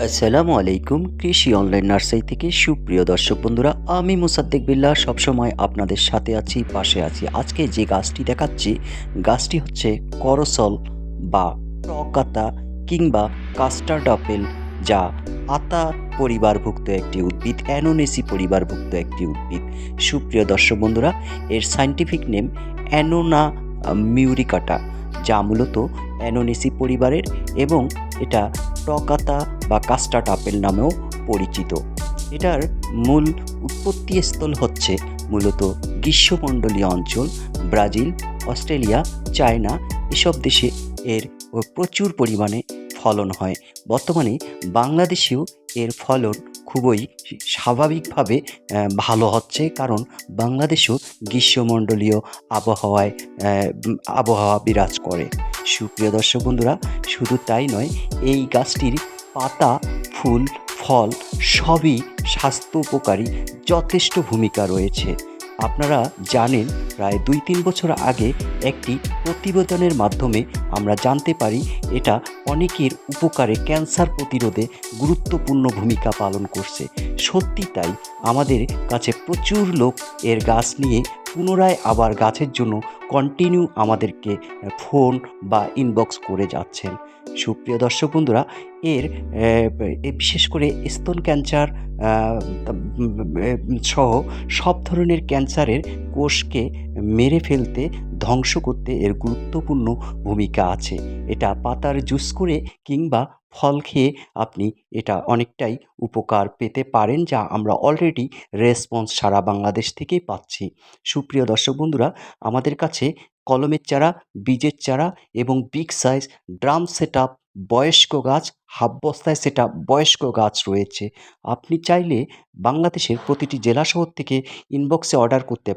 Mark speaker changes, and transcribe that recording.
Speaker 1: আসসালামু আলাইকুম। কৃষি অনলাইন নার্সারি থেকে সুপ্রিয় দর্শক বন্ধুরা, আমি মুসাদ্দেক বিল্লাহ সবসময় আপনাদের সাথে আছি, পাশে আছি। আজকে যে গাছটি দেখাচ্ছি, গাছটি হচ্ছে করসল বা টক আতা কিংবা কাস্টার্ড আপেল, যা আতা পরিবারভুক্ত একটি উদ্ভিদ, অ্যানোনেসি পরিবারভুক্ত একটি উদ্ভিদ। সুপ্রিয় দর্শক বন্ধুরা, এর সায়েন্টিফিক নেম অ্যানোনা মিউরিকাটা, যা মূলত অ্যানোনেসি পরিবারের এবং এটা টক আতা বা কাস্টার্ড আপেল নামেও পরিচিত। এটার মূল উৎপত্তিস্থল হচ্ছে মূলত গ্রীষ্মমণ্ডলীয় অঞ্চল, ব্রাজিল, অস্ট্রেলিয়া, চায়না, এসব দেশে এর প্রচুর পরিমাণে ফলন হয়। বর্তমানে বাংলাদেশেও এর ফলন খুবই স্বাভাবিকভাবে ভালো হচ্ছে, কারণ বাংলাদেশেও গ্রীষ্মমণ্ডলীয় আবহাওয়ায় আবহাওয়া বিরাজ করে। সুপ্রিয় দর্শক বন্ধুরা, শুধু তাই নয়, এই গাছটির পাতা, ফুল, ফল সবই স্বাস্থ্য উপকারী, যথেষ্ট ভূমিকা রয়েছে। আপনারা জানেন, প্রায় ২-৩ বছর আগে একটি প্রতিবেদনের মাধ্যমে আমরা জানতে পারি এটা অনেকের উপকারে, ক্যান্সার প্রতিরোধে গুরুত্বপূর্ণ ভূমিকা পালন করছে। সত্যি তাই, আমাদের কাছে প্রচুর লোক এর গাছ নিয়ে পুনরায় আবার গাছের জন্য কন্টিনিউ আমাদেরকে ফোন বা ইনবক্স করে যাচ্ছেন। সুপ্রিয় দর্শক বন্ধুরা, এর বিশেষ করে স্তন ক্যান্সার সহ সব ধরনের ক্যান্সারের কোষকে মেরে ফেলতে, ধ্বংস করতে এর গুরুত্বপূর্ণ ভূমিকা আছে। এটা পাতার জুস করে কিংবা ফল খেয়ে আপনি এটা অনেকটাই উপকার পেতে পারেন, যা আমরা অলরেডি রেসপন্স সারা বাংলাদেশ থেকেই পাচ্ছি। সুপ্রিয় দর্শক বন্ধুরা, আমাদের কাছে কলমের চারা, বীজের চারা এবং বিগ সাইজ ড্রাম সেটআপ বয়স্ক গাছ, হাফ বস্তায় সেটআপ বয়স্ক গাছ রয়েছে। আপনি চাইলে বাংলাদেশের প্রতিটি জেলা শহর থেকে ইনবক্সে অর্ডার করতে